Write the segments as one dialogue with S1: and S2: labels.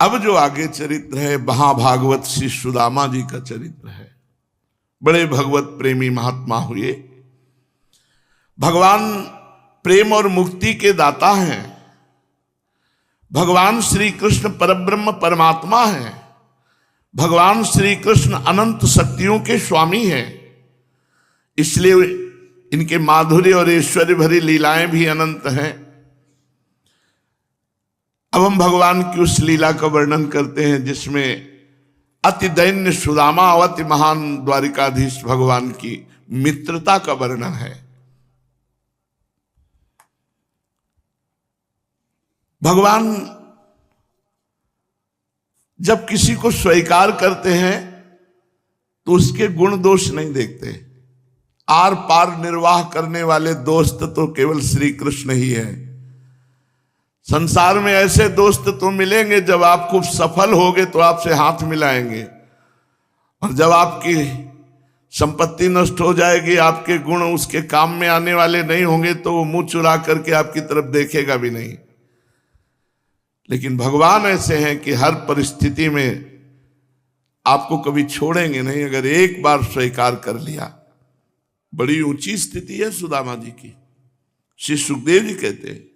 S1: अब जो आगे चरित्र है महाभागवत श्री सुदामा जी का चरित्र है। बड़े भगवत प्रेमी महात्मा हुए, भगवान प्रेम और मुक्ति के दाता हैं। भगवान श्री कृष्ण परब्रह्म परमात्मा है। भगवान श्री कृष्ण अनंत शक्तियों के स्वामी हैं, इसलिए इनके माधुर्य और ऐश्वर्य भरी लीलाएं भी अनंत हैं। अब हम भगवान की उस लीला का वर्णन करते हैं जिसमें अति दैन्य सुदामा और अति महान द्वारिकाधीश भगवान की मित्रता का वर्णन है। भगवान जब किसी को स्वीकार करते हैं तो उसके गुण दोष नहीं देखते। आर पार निर्वाह करने वाले दोस्त तो केवल श्री कृष्ण ही है। संसार में ऐसे दोस्त तो मिलेंगे, जब आप खूब सफल होगे तो आपसे हाथ मिलाएंगे, और जब आपकी संपत्ति नष्ट हो जाएगी, आपके गुण उसके काम में आने वाले नहीं होंगे, तो वो मुंह चुरा करके आपकी तरफ देखेगा भी नहीं। लेकिन भगवान ऐसे हैं कि हर परिस्थिति में आपको कभी छोड़ेंगे नहीं, अगर एक बार स्वीकार कर लिया। बड़ी ऊंची स्थिति है सुदामा जी की। श्री सुखदेव जी कहते हैं,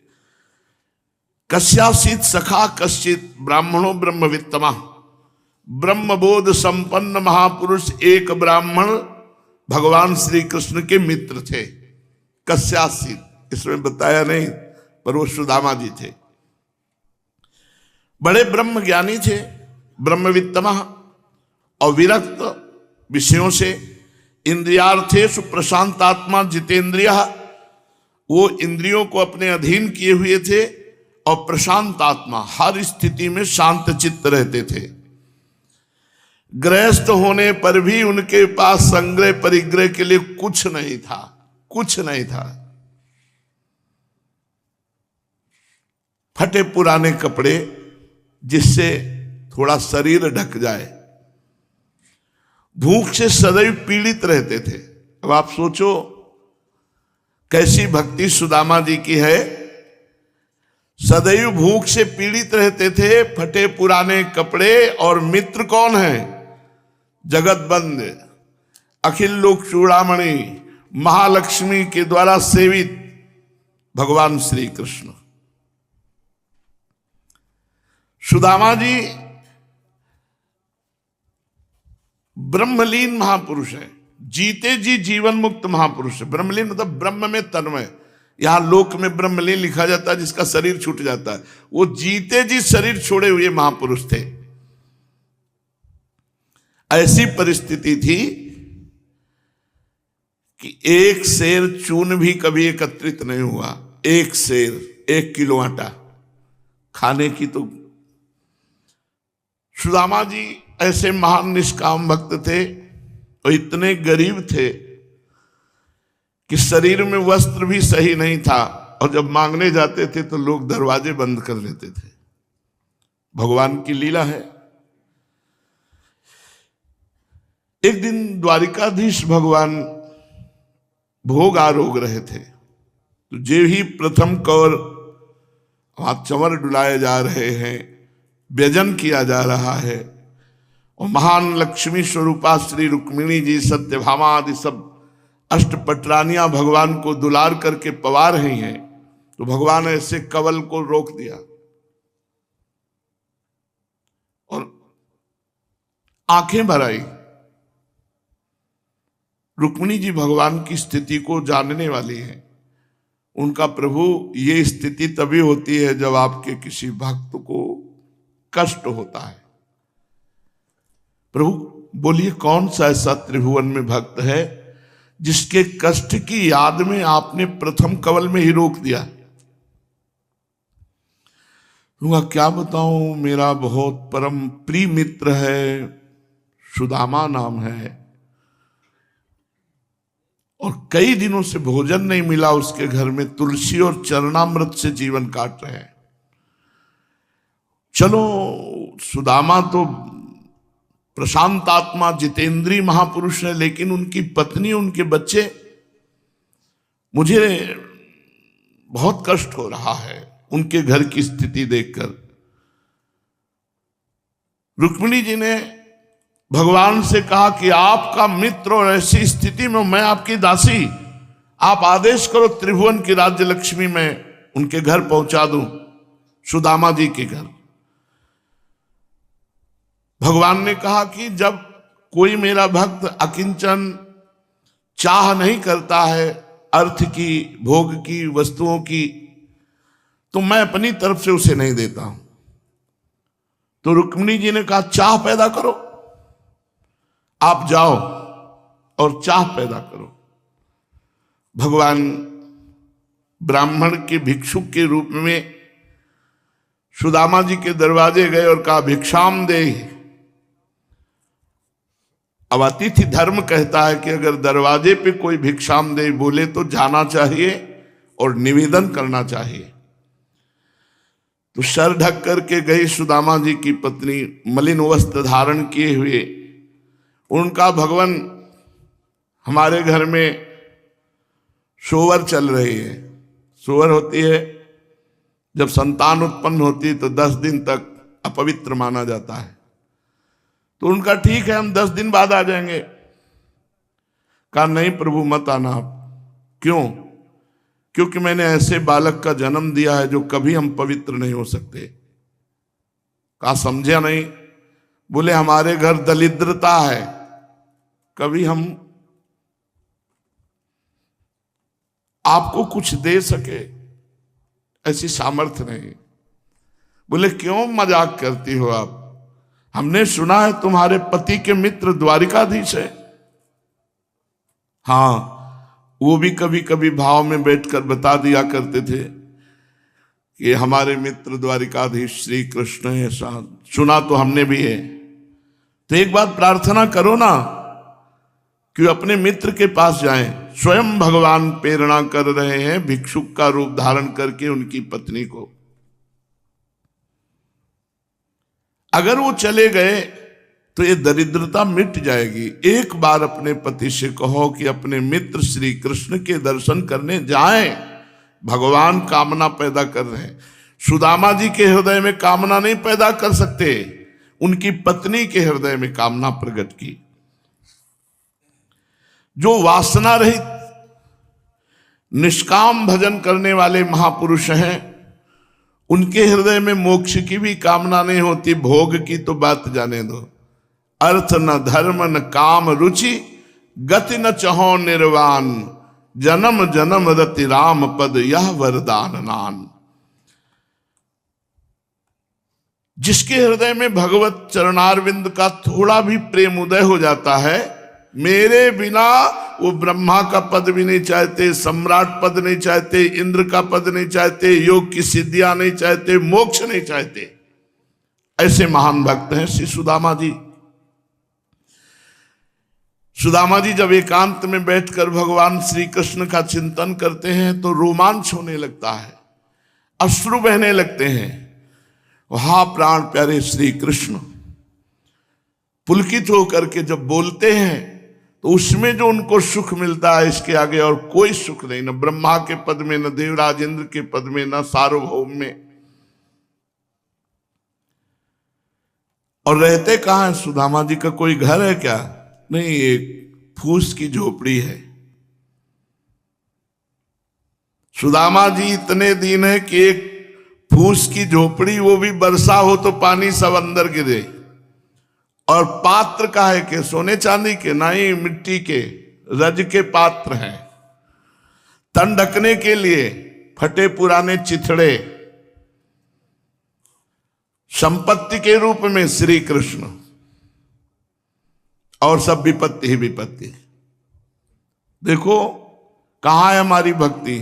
S1: कस्यासीत सखा कश्चित ब्राह्मणो ब्रह्मवित्तमा, ब्रह्मबोध संपन्न महापुरुष एक ब्राह्मण भगवान श्री कृष्ण के मित्र थे। कस्यासीत इसमें बताया नहीं, पर वो सुदामा जी थे। बड़े ब्रह्म ज्ञानी थे, ब्रह्मवित्तमा, और विरक्त विषयों से, इंद्रियार्थेषु प्रशांतात्मा जितेंद्रिय, वो इंद्रियों को अपने अधीन किए हुए थे, और प्रशांत आत्मा, हर स्थिति में शांत चित्त रहते थे। गृहस्थ होने पर भी उनके पास संग्रह परिग्रह के लिए कुछ नहीं था, कुछ नहीं था। फटे पुराने कपड़े जिससे थोड़ा शरीर ढक जाए, भूख से सदैव पीड़ित रहते थे। अब आप सोचो कैसी भक्ति सुदामा जी की है। सदैव भूख से पीड़ित रहते थे, फटे पुराने कपड़े, और मित्र कौन है? जगत बंद, अखिल लोक चूड़ामणि, महालक्ष्मी के द्वारा सेवित भगवान श्री कृष्ण। सुदामा जी ब्रह्मलीन महापुरुष है, जीते जी जीवन मुक्त महापुरुष है। ब्रह्मलीन मतलब ब्रह्म में तन्मय। यहां लोक में ब्रह्मलीन लिखा जाता है जिसका शरीर छूट जाता है, वो जीते जी शरीर छोड़े हुए महापुरुष थे। ऐसी परिस्थिति थी कि एक सेर चून भी कभी एकत्रित नहीं हुआ। एक सेर, 1 किलो आटा खाने की। तो सुदामा जी ऐसे महान निष्काम भक्त थे, और इतने गरीब थे कि शरीर में वस्त्र भी सही नहीं था, और जब मांगने जाते थे तो लोग दरवाजे बंद कर लेते थे। भगवान की लीला है। एक दिन द्वारिकाधीश भगवान भोग आरोग रहे थे, तो जे ही प्रथम कौर वहां चंवर डुलाए जा रहे हैं, व्यजन किया जा रहा है, और महान लक्ष्मी स्वरूपा श्री रुक्मिणी जी, सत्यभामा आदि सब अष्टपटरानियां भगवान को दुलार करके पवा रही हैं। तो भगवान ऐसे कवल को रोक दिया और आंखें भर आई। रुक्मिणी जी भगवान की स्थिति को जानने वाली हैं। उनका प्रभु, ये स्थिति तभी होती है जब आपके किसी भक्त को कष्ट होता है। प्रभु बोलिए, कौन सा ऐसा त्रिभुवन में भक्त है जिसके कष्ट की याद में आपने प्रथम कवल में ही रोक दिया? क्या बताऊं, मेरा बहुत परम प्रिय मित्र है, सुदामा नाम है, और कई दिनों से भोजन नहीं मिला उसके घर में, तुलसी और चरणामृत से जीवन काट रहे हैं। चलो, सुदामा तो प्रशांत आत्मा जितेंद्रीय महापुरुष है, लेकिन उनकी पत्नी, उनके बच्चे, मुझे बहुत कष्ट हो रहा है उनके घर की स्थिति देखकर। रुक्मिणी जी ने भगवान से कहा कि आपका मित्र और ऐसी स्थिति में मैं आपकी दासी, आप आदेश करो त्रिभुवन की राज्य लक्ष्मी मैं उनके घर पहुंचा दूं, सुदामा जी के घर। भगवान ने कहा कि जब कोई मेरा भक्त अकिंचन चाह नहीं करता है अर्थ की, भोग की, वस्तुओं की, तो मैं अपनी तरफ से उसे नहीं देता हूं। तो रुक्मिणी जी ने कहा चाह पैदा करो, आप जाओ और चाह पैदा करो। भगवान ब्राह्मण के भिक्षुक के रूप में सुदामा जी के दरवाजे गए और कहा भिक्षाम दे। अब अतिथि धर्म कहता है कि अगर दरवाजे पे कोई भिक्षाम दे बोले तो जाना चाहिए और निवेदन करना चाहिए। तो सर ढक करके गई सुदामा जी की पत्नी, मलिन वस्त्र धारण किए हुए। उनका भगवान हमारे घर में सोवर चल रही है। सोवर होती है जब संतान उत्पन्न होती है तो 10 दिन तक अपवित्र माना जाता है। तो उनका ठीक है हम 10 दिन बाद आ जाएंगे। कहा नहीं प्रभु मत आना आप। क्यों? क्योंकि मैंने ऐसे बालक का जन्म दिया है जो कभी हम पवित्र नहीं हो सकते। कहा समझा नहीं? बोले हमारे घर दरिद्रता है, कभी हम आपको कुछ दे सके ऐसी सामर्थ्य नहीं। बोले क्यों मजाक करती हो आप? हमने सुना है तुम्हारे पति के मित्र द्वारिकाधीश है। हाँ, वो भी कभी कभी भाव में बैठकर बता दिया करते थे कि हमारे मित्र द्वारिकाधीश श्री कृष्ण है। ऐसा सुना तो हमने भी है। तो एक बार प्रार्थना करो ना कि अपने मित्र के पास जाएं। स्वयं भगवान प्रेरणा कर रहे हैं भिक्षुक का रूप धारण करके उनकी पत्नी को। अगर वो चले गए तो ये दरिद्रता मिट जाएगी। एक बार अपने पति से कहो कि अपने मित्र श्री कृष्ण के दर्शन करने जाएं। भगवान कामना पैदा कर रहे हैं। सुदामा जी के हृदय में कामना नहीं पैदा कर सकते, उनकी पत्नी के हृदय में कामना प्रकट की। जो वासना रहित निष्काम भजन करने वाले महापुरुष हैं, उनके हृदय में मोक्ष की भी कामना नहीं होती। भोग की तो बात जाने दो। अर्थ न धर्म न काम रुचि, गति न चहो निर्वाण, जन्म जन्म रति राम पद यह वरदान नान। जिसके हृदय में भगवत चरणारविंद का थोड़ा भी प्रेम उदय हो जाता है, मेरे बिना वो ब्रह्मा का पद भी नहीं चाहते, सम्राट पद नहीं चाहते, इंद्र का पद नहीं चाहते, योग की सिद्धियां नहीं चाहते, मोक्ष नहीं चाहते। ऐसे महान भक्त हैं श्री सुदामा जी। सुदामा जी जब एकांत में बैठकर भगवान श्री कृष्ण का चिंतन करते हैं तो रोमांच होने लगता है, अश्रु बहने लगते हैं। वहां प्राण प्यारे श्री कृष्ण पुलकित होकर के जब बोलते हैं तो उसमें जो उनको सुख मिलता है, इसके आगे और कोई सुख नहीं। न ब्रह्मा के पद में, न देवराज इंद्र के पद में, न सार्वभौम में। और रहते कहां है सुदामा जी? का कोई घर है क्या? नहीं, एक फूस की झोपड़ी है। सुदामा जी इतने दीन है कि एक फूस की झोपड़ी, वो भी वर्षा हो तो पानी सब अंदर गिरे। और पात्र का है कि सोने चांदी के? नहीं, मिट्टी के रज के पात्र हैं। तन ढकने के लिए फटे पुराने चिथड़े। संपत्ति के रूप में श्री कृष्ण, और सब विपत्ति ही विपत्ति। देखो कहां है हमारी भक्ति?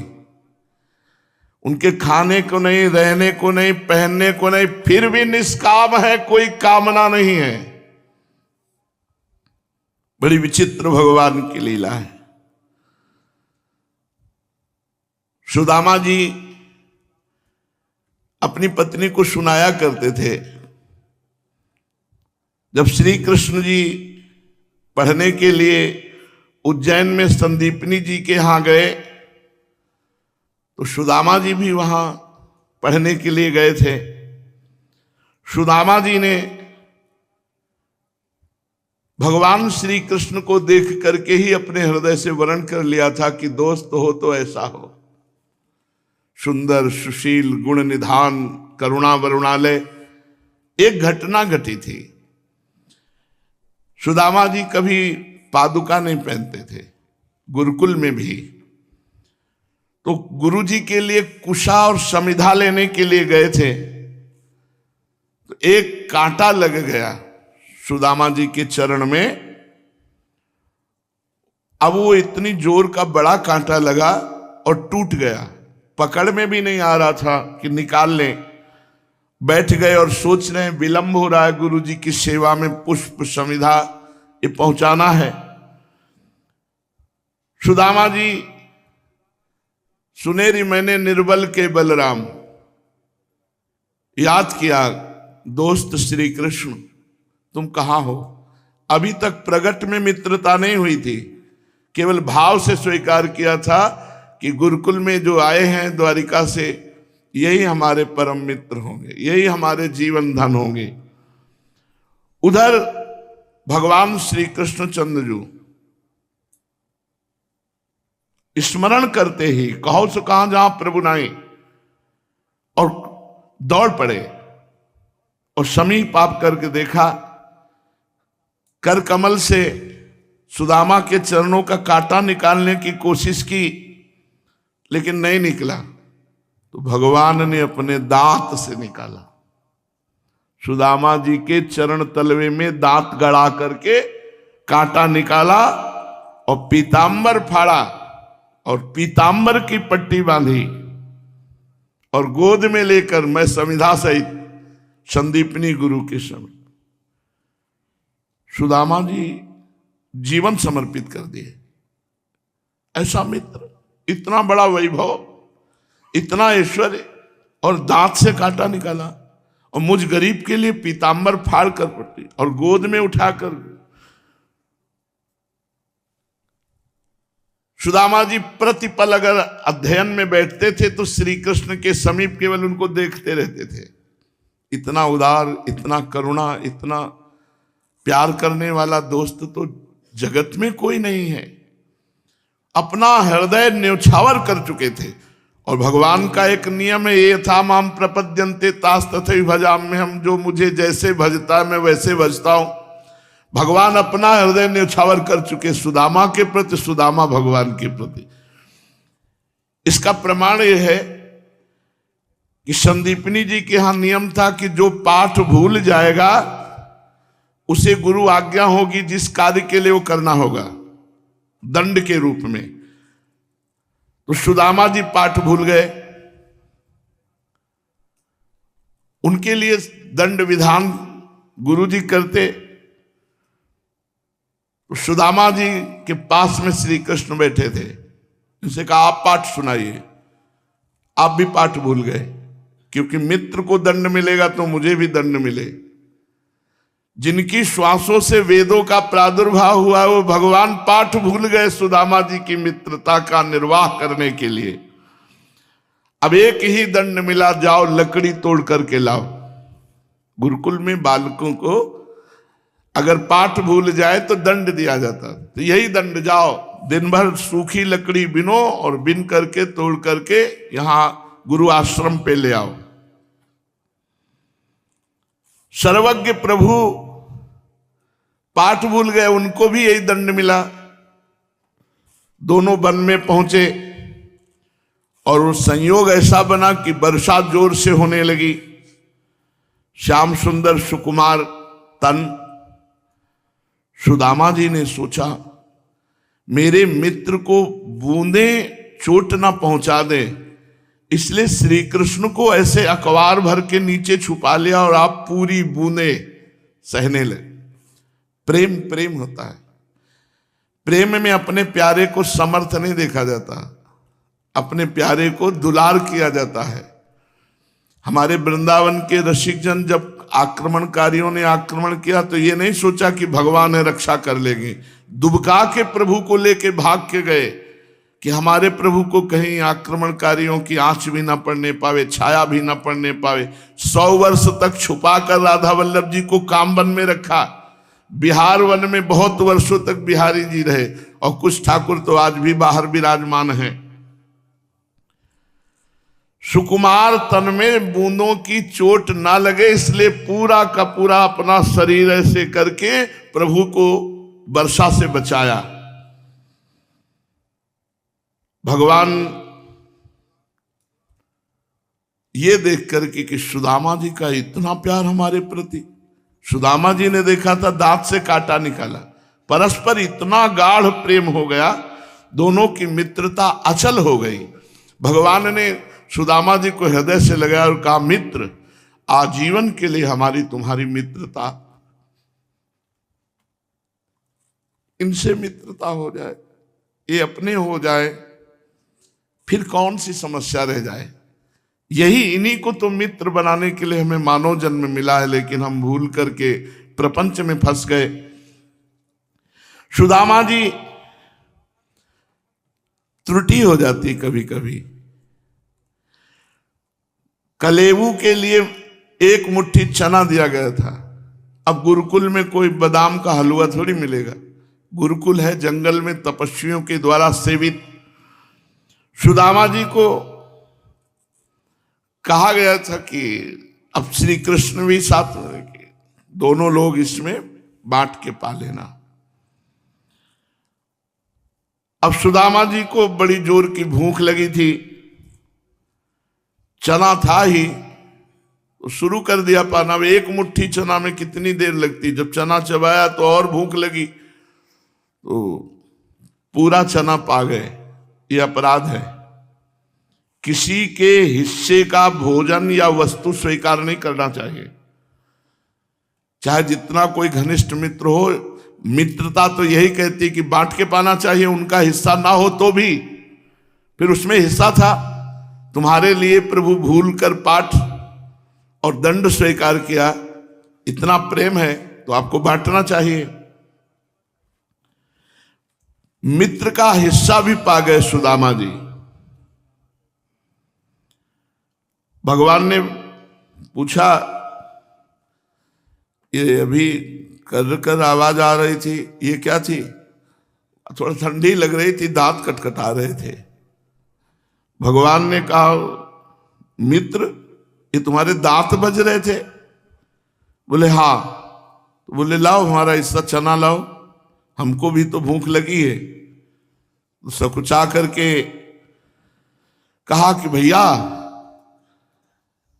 S1: उनके खाने को नहीं, रहने को नहीं, पहनने को नहीं, फिर भी निष्काम है, कोई कामना नहीं है। बड़ी विचित्र भगवान की लीला है। सुदामा जी अपनी पत्नी को सुनाया करते थे। जब श्री कृष्ण जी पढ़ने के लिए उज्जैन में संदीपनी जी के यहां गए तो सुदामा जी भी वहां पढ़ने के लिए गए थे। सुदामा जी ने भगवान श्री कृष्ण को देख करके ही अपने हृदय से वर्ण कर लिया था कि दोस्त हो तो ऐसा हो, सुंदर, सुशील, गुण निधान, करुणा वरुणालय। एक घटना घटी थी। सुदामा जी कभी पादुका नहीं पहनते थे, गुरुकुल में भी। तो गुरु जी के लिए कुशा और समिधा लेने के लिए गए थे, तो एक कांटा लग गया सुदामा जी के चरण में। अब वो इतनी जोर का बड़ा कांटा लगा और टूट गया, पकड़ में भी नहीं आ रहा था कि निकाल लें। बैठ गए और सोच रहे हैं विलंब हो रहा है, गुरु जी की सेवा में पुष्प समिधा ये पहुंचाना है। सुदामा जी सुनेरी मैंने निर्बल के बलराम, याद किया दोस्त श्री कृष्ण तुम कहाँ हो। अभी तक प्रगट में मित्रता नहीं हुई थी, केवल भाव से स्वीकार किया था कि गुरुकुल में जो आए हैं द्वारिका से, यही हमारे परम मित्र होंगे, यही हमारे जीवन धन होंगे। उधर भगवान श्री कृष्ण चंद्रजू स्मरण करते ही कहो सो कहां जहां प्रभु नाई, और दौड़ पड़े और समीप आप करके देखा, कर कमल से सुदामा के चरणों का कांटा निकालने की कोशिश की, लेकिन नहीं निकला। तो भगवान ने अपने दांत से निकाला, सुदामा जी के चरण तलवे में दांत गड़ा करके कांटा निकाला और पीतांबर फाड़ा और पीतांबर की पट्टी बांधी और गोद में लेकर मैं समिधा सहित संदीपनी गुरु के समय सुदामा जी जीवन समर्पित कर दिए। ऐसा मित्र, इतना बड़ा वैभव, इतना ऐश्वर्य, और दांत से कांटा निकाला, और मुझ गरीब के लिए पीतांबर फाड़ कर पट्टी और गोद में उठाकर। सुदामा जी प्रतिपल अगर अध्ययन में बैठते थे तो श्री कृष्ण के समीप केवल उनको देखते रहते थे। इतना उदार, इतना करुणा, इतना प्यार करने वाला दोस्त तो जगत में कोई नहीं है। अपना हृदय न्यौछावर कर चुके थे। और भगवान का एक नियम है, ये था माम प्रपद्यन्ते तास तथैव भजाम्यहम्, हम जो मुझे जैसे भजता है मैं वैसे भजता हूं। भगवान अपना हृदय न्यौछावर कर चुके सुदामा के प्रति, सुदामा भगवान के प्रति। इसका प्रमाण यह है कि संदीपनी जी के यहां नियम था कि जो पाठ भूल जाएगा उसे गुरु आज्ञा होगी जिस कार्य के लिए वो करना होगा, दंड के रूप में। तो सुदामा जी पाठ भूल गए, उनके लिए दंड विधान गुरु जी करते। तो सुदामा जी के पास में श्री कृष्ण बैठे थे, उनसे कहा आप पाठ सुनाइए। आप भी पाठ भूल गए, क्योंकि मित्र को दंड मिलेगा तो मुझे भी दंड मिले। जिनकी श्वासों से वेदों का प्रादुर्भाव हुआ वो भगवान पाठ भूल गए सुदामा जी की मित्रता का निर्वाह करने के लिए। अब एक ही दंड मिला, जाओ लकड़ी तोड़ करके लाओ। गुरुकुल में बालकों को अगर पाठ भूल जाए तो दंड दिया जाता, तो यही दंड, जाओ दिन भर सूखी लकड़ी बिनो और बिन करके तोड़ करके यहां गुरु आश्रम पे ले आओ। सर्वज्ञ प्रभु पाठ भूल गए, उनको भी यही दंड मिला। दोनों वन में पहुंचे और वो संयोग ऐसा बना कि वर्षा जोर से होने लगी। श्याम सुंदर सुकुमार तन। सुदामा जी ने सोचा मेरे मित्र को बूंदे चोट ना पहुंचा दे, इसलिए श्री कृष्ण को ऐसे अखबार भर के नीचे छुपा लिया और आप पूरी बूंदे सहने लगे। प्रेम प्रेम होता है। प्रेम में अपने प्यारे को समर्थ नहीं देखा जाता, अपने प्यारे को दुलार किया जाता है। हमारे वृंदावन के रसिक जन जब आक्रमणकारियों ने आक्रमण किया तो ये नहीं सोचा कि भगवान है रक्षा कर लेंगे, दुबका के प्रभु को लेके भाग के गए कि हमारे प्रभु को कहीं आक्रमणकारियों की आंच भी ना पड़ने पावे, छाया भी ना पड़ने पावे। 100 वर्ष तक छुपा कर राधा वल्लभ जी को कामवन में रखा। बिहार वन में बहुत वर्षों तक बिहारी जी रहे और कुछ ठाकुर तो आज भी बाहर विराजमान हैं। सुकुमार तन में बूंदों की चोट ना लगे, इसलिए पूरा का पूरा अपना शरीर ऐसे करके प्रभु को वर्षा से बचाया। भगवान ये देख करके कि सुदामा जी का इतना प्यार हमारे प्रति, सुदामा जी ने देखा था दांत से कांटा निकाला, परस्पर इतना गाढ़ प्रेम हो गया, दोनों की मित्रता अचल हो गई। भगवान ने सुदामा जी को हृदय से लगाया और कहा, मित्र, आजीवन के लिए हमारी तुम्हारी मित्रता, इनसे मित्रता हो जाए, ये अपने हो जाए, फिर कौन सी समस्या रह जाए। यही इन्हीं को तो मित्र बनाने के लिए हमें मानव जन्म मिला है, लेकिन हम भूल करके प्रपंच में फंस गए। सुदामा जी त्रुटि हो जाती कभी कभी। कलेबू के लिए एक मुट्ठी चना दिया गया था। अब गुरुकुल में कोई बादाम का हलवा थोड़ी मिलेगा, गुरुकुल है जंगल में तपस्वियों के द्वारा सेवित। सुदामा जी को कहा गया था कि अब श्री कृष्ण भी साथ में, दोनों लोग इसमें बांट के पा लेना। अब सुदामा जी को बड़ी जोर की भूख लगी थी, चना था ही तो शुरू कर दिया पाना। अब एक मुट्ठी चना में कितनी देर लगती, जब चना चबाया तो और भूख लगी तो पूरा चना पा गए। ये अपराध है। किसी के हिस्से का भोजन या वस्तु स्वीकार नहीं करना चाहिए, चाहे जितना कोई घनिष्ठ मित्र हो। मित्रता तो यही कहती कि बांट के पाना चाहिए, उनका हिस्सा ना हो तो भी फिर उसमें हिस्सा था। तुम्हारे लिए प्रभु भूल कर पाठ और दंड स्वीकार किया, इतना प्रेम है तो आपको बांटना चाहिए। मित्र का हिस्सा भी पा गए सुदामा जी। भगवान ने पूछा, ये अभी कर कर आवाज आ रही थी, ये क्या थी? थोड़ा ठंडी लग रही थी, दांत कटकटा रहे थे। भगवान ने कहा, मित्र, ये तुम्हारे दांत बज रहे थे? बोले हाँ। तो बोले लाओ हमारा हिस्सा चना लाओ, हमको भी तो भूख लगी है। तो सकुचा करके कहा कि भैया,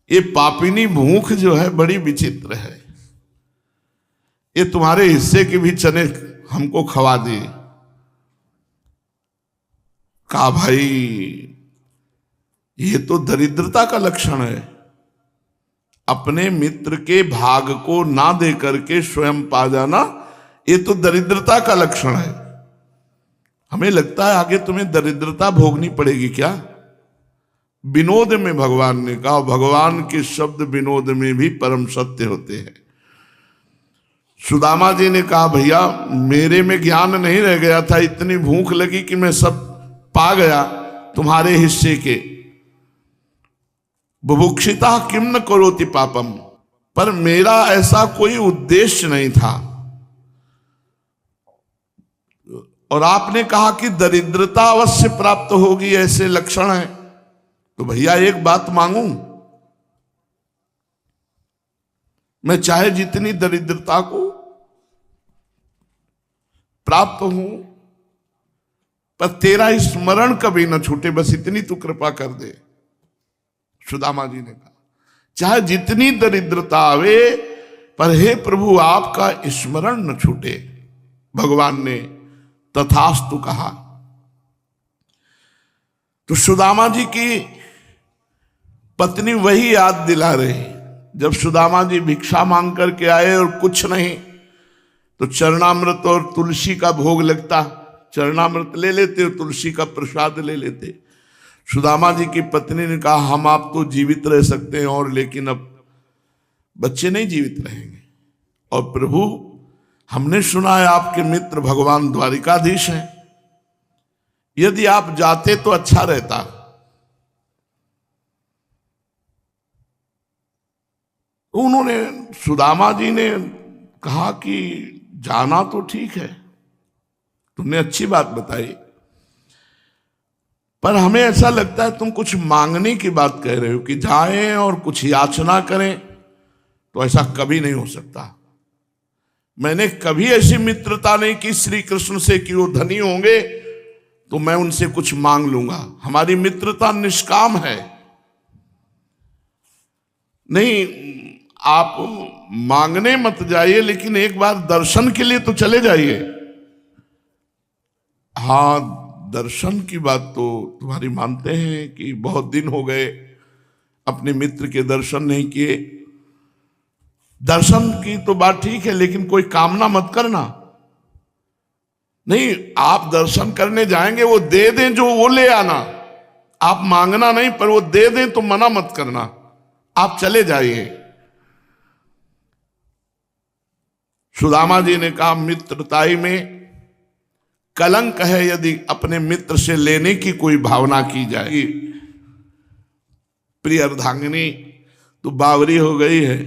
S1: ये पापिनी भूख जो है बड़ी विचित्र है, ये तुम्हारे हिस्से के भी चने हमको खवा दिए। कहा भाई, ये तो दरिद्रता का लक्षण है। अपने मित्र के भाग को ना दे करके स्वयं पा जाना, ये तो दरिद्रता का लक्षण है। हमें लगता है आगे तुम्हें दरिद्रता भोगनी पड़ेगी क्या? विनोद में भगवान ने कहा, भगवान के शब्द विनोद में भी परम सत्य होते हैं। सुदामा जी ने कहा, भैया मेरे में ज्ञान नहीं रह गया था, इतनी भूख लगी कि मैं सब पा गया तुम्हारे हिस्से के। बुभुक्षिता किम न करोति पापम, पर मेरा ऐसा कोई उद्देश्य नहीं था। और आपने कहा कि दरिद्रता अवश्य प्राप्त होगी, ऐसे लक्षण हैं, तो भैया एक बात मांगूं, मैं चाहे जितनी दरिद्रता को प्राप्त हूं, पर तेरा स्मरण कभी न छूटे, बस इतनी तू कृपा कर दे। सुदामा जी ने कहा, चाहे जितनी दरिद्रता आवे, पर हे प्रभु आपका स्मरण न छूटे। भगवान ने तथास्तु कहा। तो सुदामा जी की पत्नी वही याद दिला रही, जब सुदामा जी भिक्षा मांग करके आए और कुछ नहीं, तो चरणामृत और तुलसी का भोग लगता, चरणामृत ले लेते और तुलसी का प्रसाद ले लेते। सुदामा जी की पत्नी ने कहा, हम आप तो जीवित रह सकते हैं और, लेकिन अब बच्चे नहीं जीवित रहेंगे। और प्रभु, हमने सुना है आपके मित्र भगवान द्वारिकाधीश हैं, यदि आप जाते तो अच्छा रहता। उन्होंने, सुदामा जी ने कहा कि जाना तो ठीक है, तुमने अच्छी बात बताई, पर हमें ऐसा लगता है तुम कुछ मांगने की बात कह रहे हो कि जाएं और कुछ याचना करें, तो ऐसा कभी नहीं हो सकता। मैंने कभी ऐसी मित्रता नहीं की श्री कृष्ण से कि वो धनी होंगे तो मैं उनसे कुछ मांग लूंगा। हमारी मित्रता निष्काम है। नहीं, आप मांगने मत जाइए, लेकिन एक बार दर्शन के लिए तो चले जाइए। हाँ, दर्शन की बात तो तुम्हारी मानते हैं कि बहुत दिन हो गए अपने मित्र के दर्शन नहीं किए। दर्शन की तो बात ठीक है, लेकिन कोई कामना मत करना। नहीं, आप दर्शन करने जाएंगे, वो दे दें जो वो ले आना। आप मांगना नहीं, पर वो दे दें तो मना मत करना, आप चले जाइए। सुदामा जी ने कहा मित्रताई में कलंक है यदि अपने मित्र से लेने की कोई भावना की जाए। प्रिय अर्धांगिनी तो बावरी हो गई है,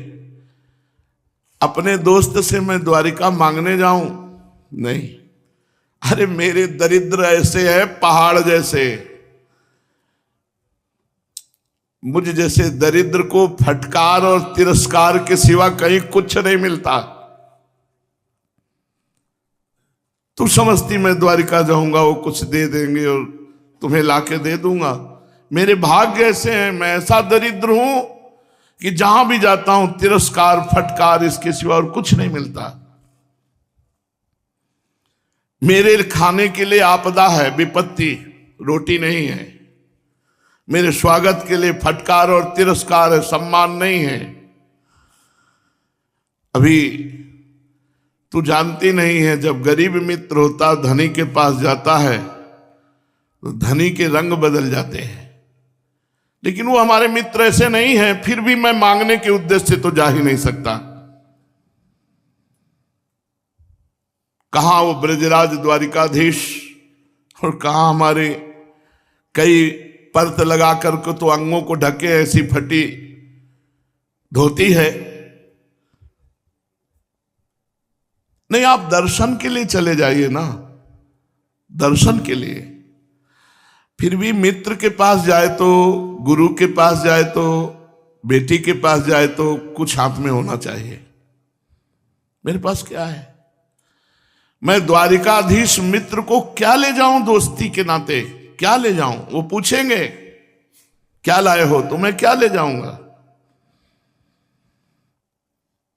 S1: अपने दोस्त से मैं द्वारिका मांगने जाऊं? नहीं। अरे मेरे दरिद्र ऐसे है पहाड़ जैसे। मुझ जैसे दरिद्र को फटकार और तिरस्कार के सिवा कहीं कुछ नहीं मिलता। तू समझती मैं द्वारिका जाऊंगा वो कुछ दे देंगे और तुम्हें लाके दे दूंगा? मेरे भाग्य ऐसे हैं, मैं ऐसा दरिद्र हूं कि जहां भी जाता हूं तिरस्कार फटकार, इसके सिवा और कुछ नहीं मिलता। मेरे खाने के लिए आपदा है, विपत्ति, रोटी नहीं है। मेरे स्वागत के लिए फटकार और तिरस्कार है, सम्मान नहीं है। अभी तू जानती नहीं है, जब गरीब मित्र होता धनी के पास जाता है तो धनी के रंग बदल जाते हैं। लेकिन वो हमारे मित्र ऐसे नहीं हैं, फिर भी मैं मांगने के उद्देश्य से तो जा ही नहीं सकता। कहां वो ब्रजराज द्वारिकाधीश और कहां हमारे कई परत लगा करके तो अंगों को ढके ऐसी फटी धोती है। नहीं, आप दर्शन के लिए चले जाइए ना, दर्शन के लिए। फिर भी मित्र के पास जाए तो, गुरु के पास जाए तो, बेटी के पास जाए तो कुछ हाथ में होना चाहिए। मेरे पास क्या है? मैं द्वारिकाधीश मित्र को क्या ले जाऊं? दोस्ती के नाते क्या ले जाऊं? वो पूछेंगे क्या लाए हो, तो मैं क्या ले जाऊंगा?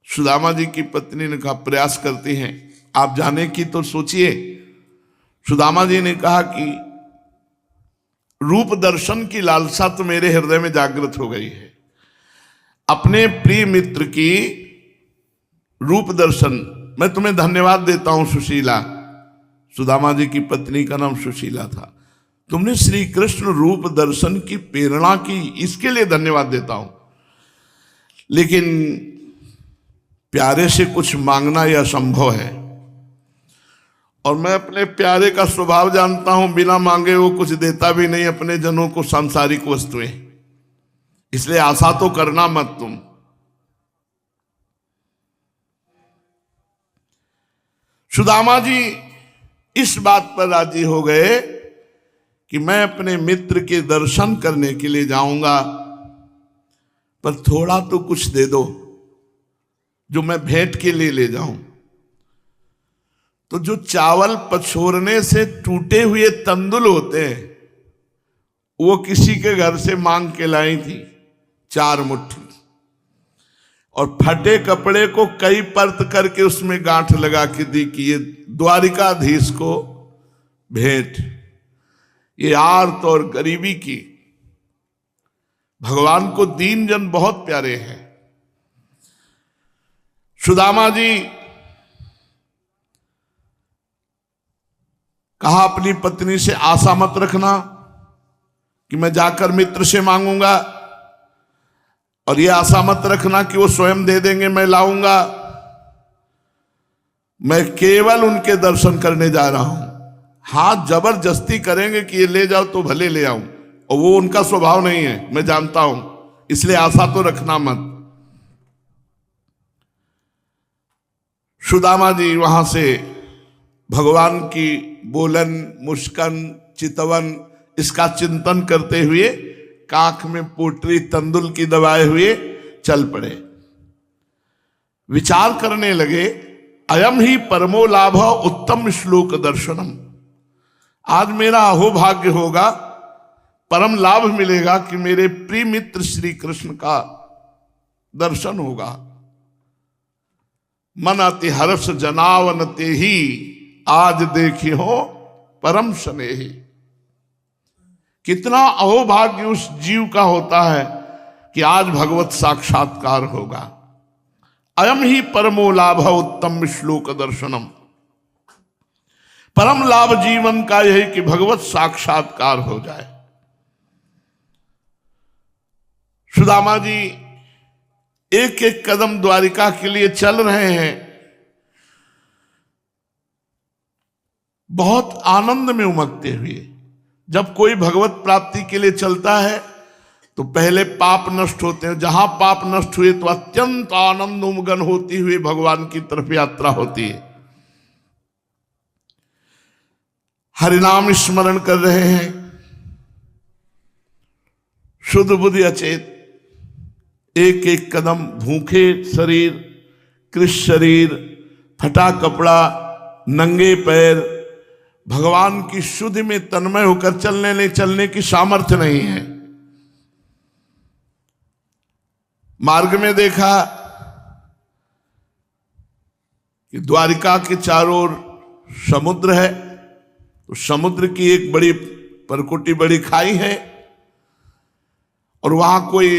S1: सुदामा जी की पत्नी ने कहा प्रयास करती हैं, आप जाने की तो सोचिए। सुदामा जी ने कहा कि रूप दर्शन की लालसा तो मेरे हृदय में जागृत हो गई है। अपने प्रिय मित्र की रूप दर्शन, मैं तुम्हें धन्यवाद देता हूं सुशीला। सुदामा जी की पत्नी का नाम सुशीला था। तुमने श्री कृष्ण रूप दर्शन की प्रेरणा की, इसके लिए धन्यवाद देता हूं। लेकिन प्यारे से कुछ मांगना यह असंभव है, और मैं अपने प्यारे का स्वभाव जानता हूं, बिना मांगे वो कुछ देता भी नहीं अपने जनों को सांसारिक वस्तुएं। इसलिए आशा तो करना मत तुम। सुदामा जी इस बात पर राजी हो गए कि मैं अपने मित्र के दर्शन करने के लिए जाऊंगा, पर थोड़ा तो कुछ दे दो जो मैं भेंट के लिए ले जाऊं। तो जो चावल पछोरने से टूटे हुए तंदुल होते हैं, वो किसी के घर से मांग के लाई थी 4 मुट्ठी, और फटे कपड़े को कई परत करके उसमें गांठ लगा के दी कि ये द्वारिकाधीश को भेंट। ये आर्त और गरीबी की, भगवान को दीन जन बहुत प्यारे हैं। सुदामा जी कहा अपनी पत्नी से आशा मत रखना कि मैं जाकर मित्र से मांगूंगा, और यह आशा मत रखना कि वो स्वयं दे देंगे, मैं लाऊंगा। मैं केवल उनके दर्शन करने जा रहा हूं। हाँ, जबरदस्ती करेंगे कि ये ले जाओ तो भले ले आऊं, और वो उनका स्वभाव नहीं है, मैं जानता हूं। इसलिए आशा तो रखना मत। सुदामा जी वहां से भगवान की बोलन, मुस्कन, चितवन इसका चिंतन करते हुए काख में पोटरी तंदुल की दबाए हुए चल पड़े। विचार करने लगे, अयम ही परमो लाभ उत्तम श्लोक दर्शनम। आज मेरा अहोभाग्य होगा, परम लाभ मिलेगा कि मेरे प्रिय मित्र श्री कृष्ण का दर्शन होगा। मन अति हर्ष जनावन ते ही, आज देखी हो परम स्नेही। कितना अहोभाग्य उस जीव का होता है कि आज भगवत साक्षात्कार होगा। अयम ही परमो लाभ उत्तम श्लोक दर्शनम। परम लाभ जीवन का यही कि भगवत साक्षात्कार हो जाए। सुदामा जी एक एक कदम द्वारिका के लिए चल रहे हैं, बहुत आनंद में उमगते हुए। जब कोई भगवत प्राप्ति के लिए चलता है तो पहले पाप नष्ट होते हैं, जहां पाप नष्ट हुए तो अत्यंत आनंद उमगन होती हुई भगवान की तरफ यात्रा होती है। हरिनाम स्मरण कर रहे हैं, शुद्ध बुद्धि अचेत, एक एक कदम भूखे शरीर, कृष्ण शरीर, फटा कपड़ा, नंगे पैर, भगवान की शुद्धि में तन्मय होकर चलने की सामर्थ्य नहीं है। मार्ग में देखा कि द्वारिका के चारों ओर समुद्र है, तो समुद्र की एक बड़ी परकुटी, बड़ी खाई है, और वहां कोई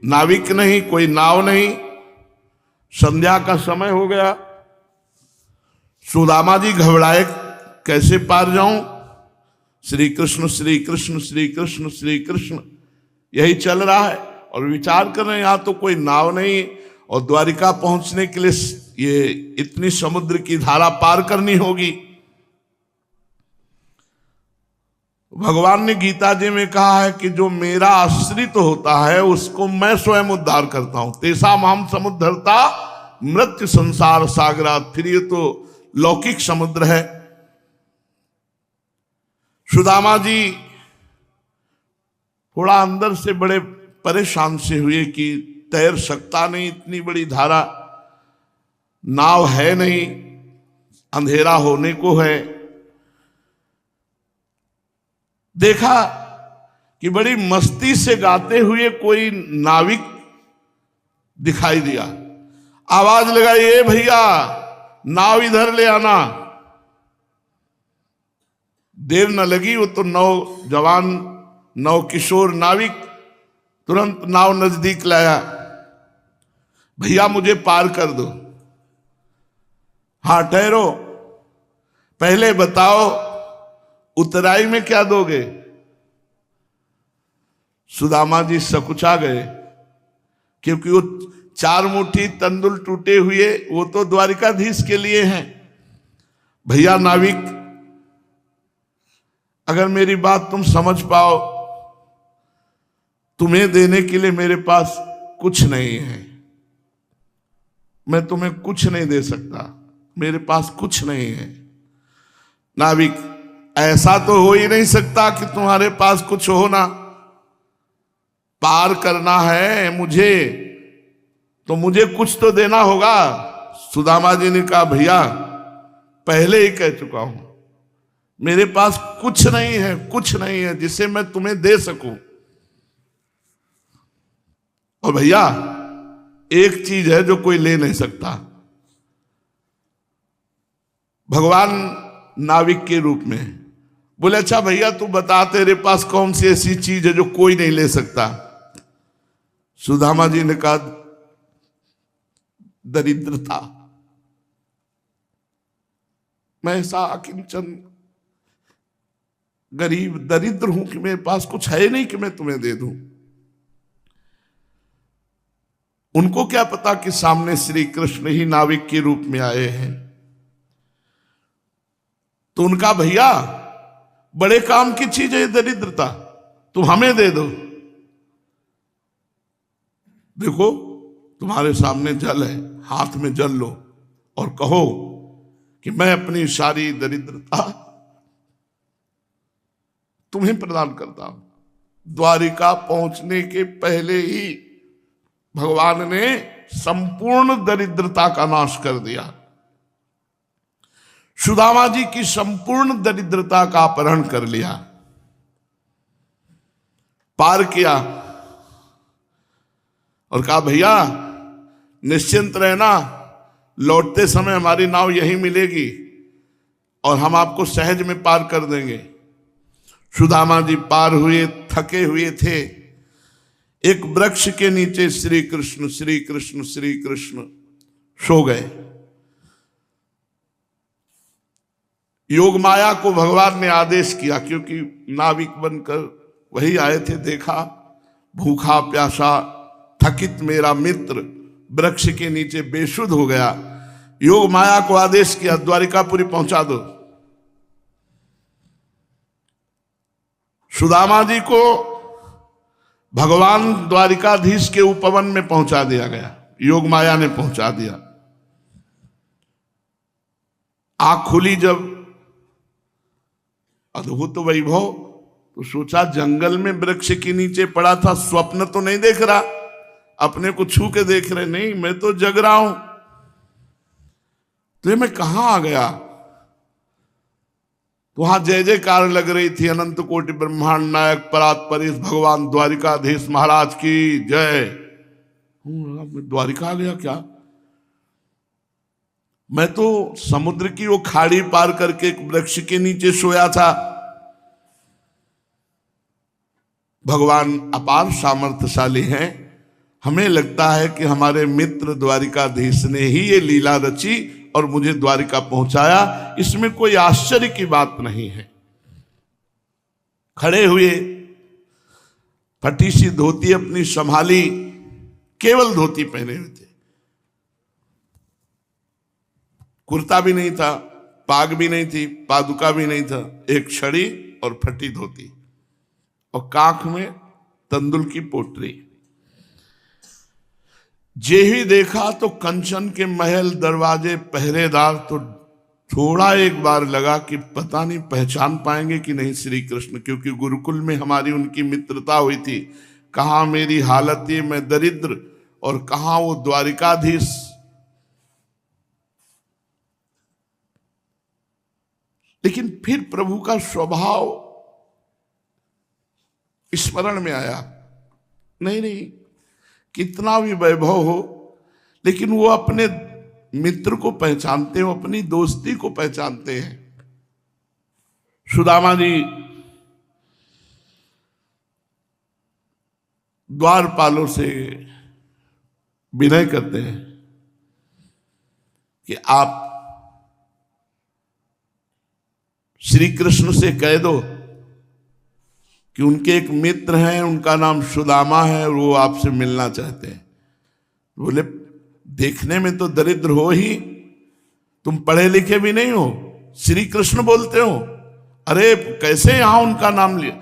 S1: नाविक नहीं, कोई नाव नहीं। संध्या का समय हो गया। सुदामा जी घबराए, कैसे पार जाऊं? श्री कृष्ण श्री कृष्ण श्री कृष्ण श्री कृष्ण यही चल रहा है, और विचार कर रहे हैं यहां तो कोई नाव नहीं, और द्वारिका पहुंचने के लिए ये इतनी समुद्र की धारा पार करनी होगी। भगवान ने गीता जी में कहा है कि जो मेरा आश्रित होता है उसको मैं स्वयं उद्धार करता हूं। तेसा माम समुद्धरता मृत्यु संसार सागरात। फिर ये तो लौकिक समुद्र है। सुदामा जी थोड़ा अंदर से बड़े परेशान से हुए कि तैर सकता नहीं, इतनी बड़ी धारा, नाव है नहीं, अंधेरा होने को है। देखा कि बड़ी मस्ती से गाते हुए कोई नाविक दिखाई दिया। आवाज लगाई, ए भैया नाव इधर ले आना। देर न लगी, वो तो नौजवान नवकिशोर नाविक तुरंत नाव नजदीक लाया। भैया मुझे पार कर दो। हाँ ठहरो, पहले बताओ उतराई में क्या दोगे? सुदामा जी सकुचा गए, क्योंकि वो 4 मुट्ठी तंदुल टूटे हुए वो तो द्वारिकाधीश के लिए हैं। भैया नाविक, अगर मेरी बात तुम समझ पाओ, तुम्हें देने के लिए मेरे पास कुछ नहीं है। मैं तुम्हें कुछ नहीं दे सकता, मेरे पास कुछ नहीं है। नाविक, ऐसा तो हो ही नहीं सकता कि तुम्हारे पास कुछ हो ना। पार करना है मुझे, तो मुझे कुछ तो देना होगा। सुदामा जी ने कहा, भैया पहले ही कह चुका हूं, मेरे पास कुछ नहीं है, कुछ नहीं है जिसे मैं तुम्हें दे सकूं। और भैया एक चीज है जो कोई ले नहीं सकता, भगवान नाविक के रूप में। बोले अच्छा भैया तू बता, तेरे पास कौन सी ऐसी चीज है जो कोई नहीं ले सकता? सुदामा जी ने कहा, दरिद्रता। मैं ऐसा किंचन गरीब दरिद्र हूं कि मेरे पास कुछ है नहीं कि मैं तुम्हें दे दूं। उनको क्या पता कि सामने श्री कृष्ण ही नाविक के रूप में आए हैं। तो उनका, भैया बड़े काम की चीज है ये दरिद्रता, तुम हमें दे दो। देखो तुम्हारे सामने जल है, हाथ में जल लो, और कहो कि मैं अपनी सारी दरिद्रता तुम्हें प्रदान करता हूं। द्वारिका पहुंचने के पहले ही भगवान ने संपूर्ण दरिद्रता का नाश कर दिया। सुदामा जी की संपूर्ण दरिद्रता का अपहरण कर लिया, पार किया और कहा भैया निश्चिंत रहना, लौटते समय हमारी नाव यहीं मिलेगी और हम आपको सहज में पार कर देंगे। सुदामा जी पार हुए, थके हुए थे। एक वृक्ष के नीचे श्री कृष्ण श्री कृष्ण श्री कृष्ण सो गए। योग माया को भगवान ने आदेश किया, क्योंकि नाविक बनकर वही आए थे, देखा भूखा प्यासा थकित मेरा मित्र वृक्ष के नीचे बेसुध हो गया। योग माया को आदेश किया द्वारिकापुरी पहुंचा दो। सुदामा जी को भगवान द्वारिकाधीश के उपवन में पहुंचा दिया गया, योग माया ने पहुंचा दिया। आंख खुली जब अद्भुत वैभव, तो सोचा जंगल में वृक्ष के नीचे पड़ा था, स्वप्न तो नहीं देख रहा, अपने को छू के देख रहे, नहीं मैं तो जग रहा हूं, तो ये मैं कहां आ गया। तो वहां जय जयकार लग रही थी, अनंत कोटि ब्रह्मांड नायक परात परेश भगवान द्वारिकाधीश महाराज की जय। मैं द्वारिका आ गया क्या? मैं तो समुद्र की वो खाड़ी पार करके एक वृक्ष के नीचे सोया था। भगवान अपार सामर्थ्यशाली हैं। हमें लगता है कि हमारे मित्र द्वारिकाधीश ने ही ये लीला रची और मुझे द्वारिका पहुंचाया, इसमें कोई आश्चर्य की बात नहीं है। खड़े हुए, फटी सी धोती अपनी संभाली, केवल धोती पहने हुए थे, कुर्ता भी नहीं था, पाग भी नहीं थी, पादुका भी नहीं था, एक छड़ी और फटी धोती और कांख में तंदुल की पोटली। जे ही देखा तो कंचन के महल, दरवाजे, पहरेदार, तो थोड़ा एक बार लगा कि पता नहीं पहचान पाएंगे कि नहीं श्री कृष्ण, क्योंकि गुरुकुल में हमारी उनकी मित्रता हुई थी। कहां मेरी हालत ये मैं दरिद्र और कहां वो द्वारिकाधीश। लेकिन फिर प्रभु का स्वभाव स्मरण में आया, नहीं नहीं कितना भी वैभव हो, लेकिन वो अपने मित्र को पहचानते हो, अपनी दोस्ती को पहचानते हैं। सुदामा जी द्वारपालों से विनय करते हैं कि आप श्री कृष्ण से कह दो कि उनके एक मित्र हैं, उनका नाम सुदामा है और वो आपसे मिलना चाहते हैं। बोले देखने में तो दरिद्र हो ही, तुम पढ़े लिखे भी नहीं हो, श्री कृष्ण बोलते हो, अरे कैसे यहां उनका नाम लिया।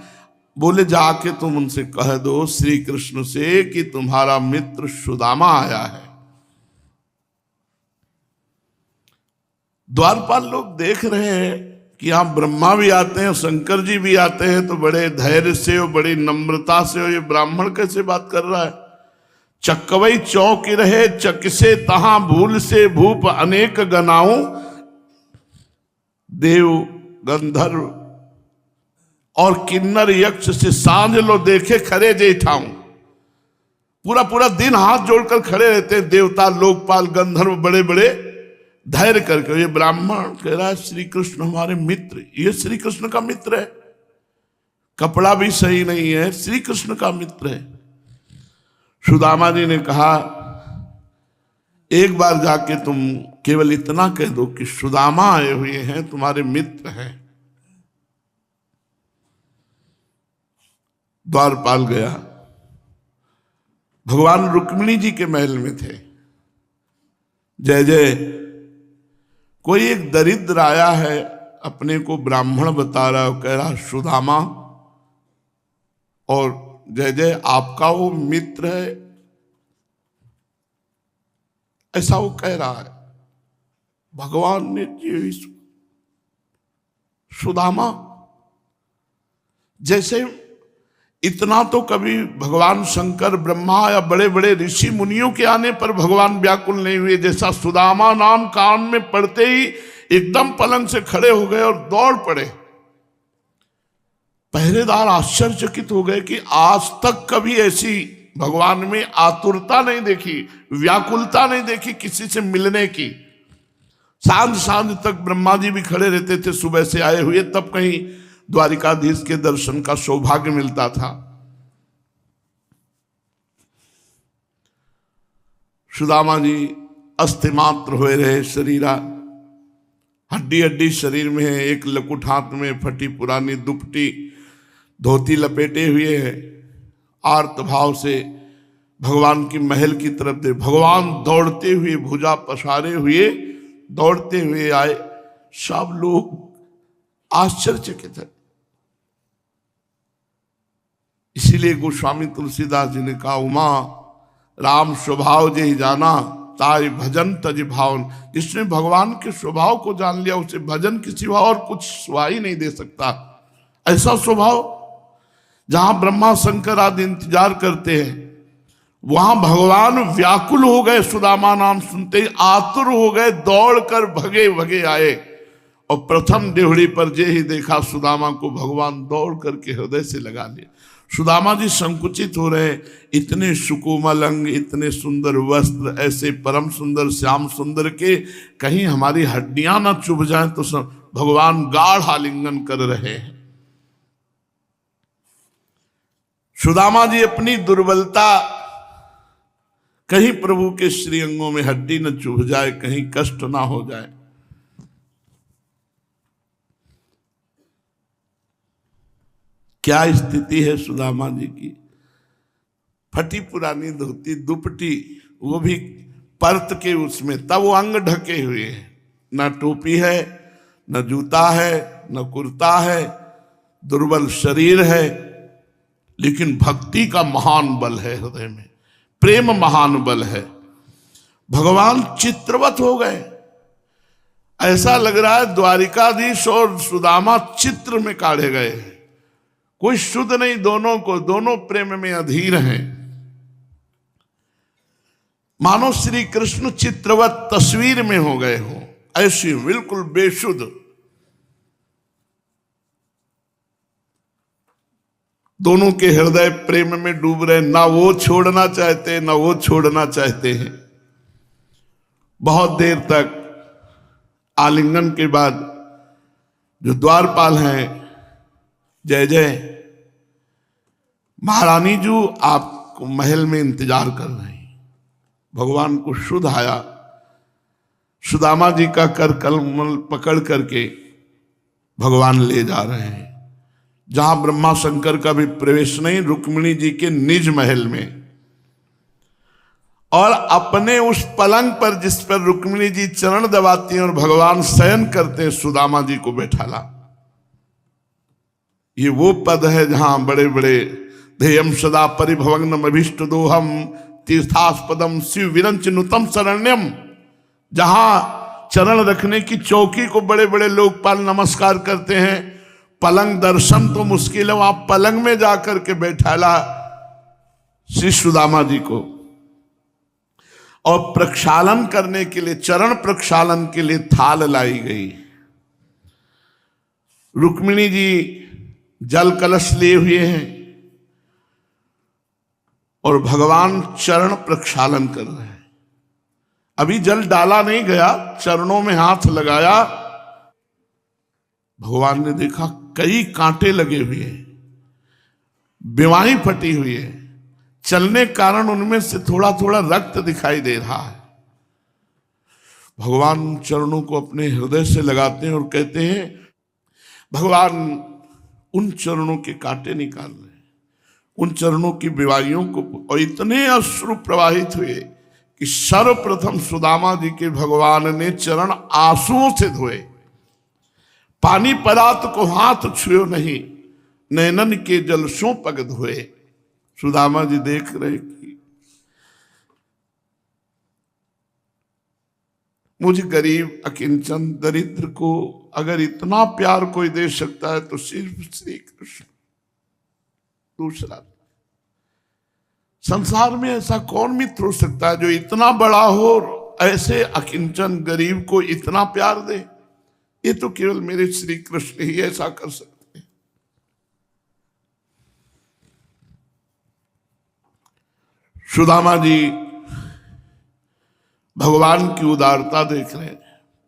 S1: बोले जाके तुम उनसे कह दो श्री कृष्ण से कि तुम्हारा मित्र सुदामा आया है। द्वारपाल लोग देख रहे हैं कि यहां ब्रह्मा भी आते हैं, शंकर जी भी आते हैं, तो बड़े धैर्य से और बड़ी नम्रता से ये ब्राह्मण कैसे बात कर रहा है। चकवई चौक रहे चक से तहां भूल से भूप अनेक गनाऊं, देव गंधर्व और किन्नर यक्ष से सांझ लो देखे खरे जेठाऊं। पूरा पूरा दिन हाथ जोड़कर खड़े रहते हैं देवता, लोकपाल, गंधर्व, बड़े बड़े धैर्य करके। ये ब्राह्मण कह रहा है श्री कृष्ण हमारे मित्र, ये श्री कृष्ण का मित्र है, कपड़ा भी सही नहीं है, श्री कृष्ण का मित्र है। सुदामा जी ने कहा एक बार जाके तुम केवल इतना कह दो कि सुदामा आए हुए हैं, तुम्हारे मित्र हैं। द्वारपाल गया, भगवान रुक्मिणी जी के महल में थे। जय जय, कोई एक दरिद्र आया है, अपने को ब्राह्मण बता रहा है, कह रहा सुदामा, और जय जय आपका वो मित्र है, ऐसा वो कह रहा है। भगवान ने ये सुदामा जैसे, इतना तो कभी भगवान शंकर ब्रह्मा या बड़े बड़े ऋषि मुनियों के आने पर भगवान व्याकुल नहीं हुए, जैसा सुदामा नाम कान में पड़ते ही एकदम पलंग से खड़े हो गए और दौड़ पड़े। पहरेदार आश्चर्यचकित हो गए कि आज तक कभी ऐसी भगवान में आतुरता नहीं देखी, व्याकुलता नहीं देखी किसी से मिलने की। सांझ सांझ तक ब्रह्मा जी भी खड़े रहते थे सुबह से आए हुए, तब कहीं द्वारिकाधीश के दर्शन का सौभाग्य मिलता था। सुदामा जी अस्थिमात्र हुए रहे, शरीरा हड्डी हड्डी शरीर में है, एक लकुट हाथ में फटी पुरानी दुपटी धोती लपेटे हुए है, आर्त भाव से भगवान की महल की तरफ दे। भगवान दौड़ते हुए भुजा पसारे हुए दौड़ते हुए आए। सब लोग आश्चर्यचकित है। इसीलिए गोस्वामी तुलसीदास जी ने कहा, उमा राम स्वभाव जे जाना ताई भजन तज भावन। जिसने भगवान के स्वभाव को जान लिया उसे भजन के सिवा और कुछ सुहाई नहीं दे सकता। ऐसा स्वभाव जहां ब्रह्मा शंकर आदि इंतजार करते हैं, वहां भगवान व्याकुल हो गए। सुदामा नाम सुनते ही आतुर हो गए, दौड़कर भगे भगे आए और प्रथम देवड़ी पर जे ही देखा सुदामा को, भगवान दौड़ करके हृदय से लगा लिए। सुदामा जी संकुचित हो रहे, इतने सुकोमल अंग, इतने सुंदर वस्त्र, ऐसे परम सुंदर श्याम सुंदर के कहीं हमारी हड्डियां ना चुभ जाएं, तो भगवान गाढ़ आलिंगन कर रहे हैं। सुदामा जी अपनी दुर्बलता, कहीं प्रभु के श्रीअंगों में हड्डी न चुभ जाए, कहीं कष्ट ना हो जाए। क्या स्थिति है सुदामा जी की। फटी पुरानी धोती दुपटी, वो भी पर्त के उसमें, तब वो अंग ढके हुए हैं, न टोपी है, न जूता है, न कुर्ता है, दुर्बल शरीर है, लेकिन भक्ति का महान बल है हृदय में, प्रेम महान बल है। भगवान चित्रवत हो गए। ऐसा लग रहा है द्वारिकाधीश और सुदामा चित्र में काढ़े गए। कोई शुद्ध नहीं दोनों को, दोनों प्रेम में अधीर हैं। मानो श्री कृष्ण चित्रवत तस्वीर में हो गए हो, ऐसी बिल्कुल बेशुद्ध। दोनों के हृदय प्रेम में डूब रहे, ना वो छोड़ना चाहते ना वो छोड़ना चाहते हैं। बहुत देर तक आलिंगन के बाद जो द्वारपाल हैं, जय जय महारानी जी आपको महल में इंतजार कर रहे हैं। भगवान को शुद्ध आया, सुदामा जी का कर कमल पकड़ करके भगवान ले जा रहे हैं, जहां ब्रह्मा शंकर का भी प्रवेश नहीं, रुक्मिणी जी के निज महल में। और अपने उस पलंग पर जिस पर रुक्मिणी जी चरण दबाती हैं और भगवान शयन करते हैं, सुदामा जी को बैठाला। ये वो पद है जहां बड़े बड़े ध्येयम सदा परिभवग्नम अभीष्ट दोहम तीर्थास्पदम शिव विरंच नुतम शरण्यम, जहां चरण रखने की चौकी को बड़े बड़े लोकपाल नमस्कार करते हैं। पलंग दर्शन तो मुश्किल है, वहां पलंग में जाकर के बैठाला श्री सुदामा जी को। और प्रक्षालन करने के लिए, चरण प्रक्षालन के लिए थाल लाई गई। रुक्मिणी जी जल कलश लिए हुए हैं और भगवान चरण प्रक्षालन कर रहे हैं। अभी जल डाला नहीं गया, चरणों में हाथ लगाया। भगवान ने देखा कई कांटे लगे हुए हैं, बीमारी फटी हुई है, चलने के कारण उनमें से थोड़ा थोड़ा रक्त दिखाई दे रहा है। भगवान चरणों को अपने हृदय से लगाते हैं और कहते हैं, भगवान उन चरणों के कांटे निकाल रहे हैं, उन चरणों की बीमारियों को। और इतने अश्रु प्रवाहित हुए कि सर्वप्रथम सुदामा जी के भगवान ने चरण आंसुओं से धोए। पानी परात को हाथ छुए नहीं, नैनन के जल सो पग धोए। सुदामा जी देख रहे कि मुझ गरीब अकिंचन दरिद्र को अगर इतना प्यार कोई दे सकता है तो सिर्फ श्री कृष्ण। दूसरा, संसार में ऐसा कौन मित्र हो सकता है जो इतना बड़ा हो और ऐसे अकिंचन गरीब को इतना प्यार दे? ये तो केवल मेरे श्री कृष्ण ही ऐसा कर सकते हैं। सुदामा जी भगवान की उदारता देख रहे हैं,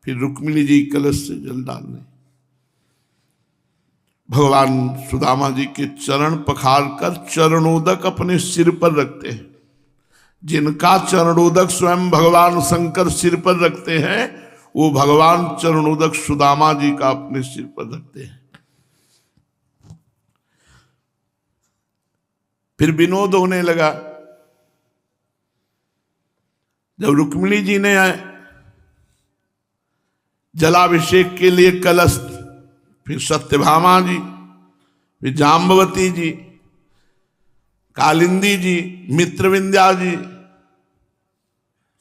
S1: फिर रुक्मिणी जी कलश से जल डाल रहे। भगवान सुदामा जी के चरण पखार कर चरणोदक अपने सिर पर रखते हैं। जिनका चरणोदक स्वयं भगवान शंकर सिर पर रखते हैं, वो भगवान चरणोदक सुदामा जी का अपने सिर पर रखते हैं। फिर विनोद होने लगा। जब रुक्मिणी जी ने जलाभिषेक के लिए कलश, फिर सत्यभामा जी, फिर जाम्बवती जी, कालिंदी जी, मित्रविंध्या जी,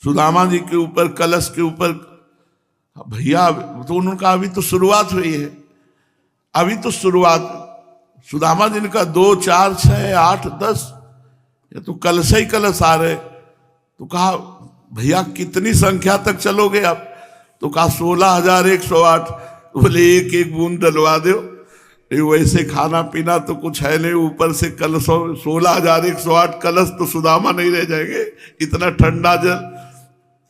S1: सुदामा जी के ऊपर कलश के ऊपर, भैया तो उनका अभी तो शुरुआत हुई है, अभी तो शुरुआत। सुदामा जी ने कहा 2 4 6 8 10, ये तो कलश ही कलश आ रहे। तो कहा भैया कितनी संख्या तक चलोगे आप? तो कहा 16,108। बोले एक एक बूंद डलवा दो, वैसे खाना पीना तो कुछ है नहीं, ऊपर से कलश 16,108 कलश तो सुदामा नहीं रह जाएंगे, इतना ठंडा जल।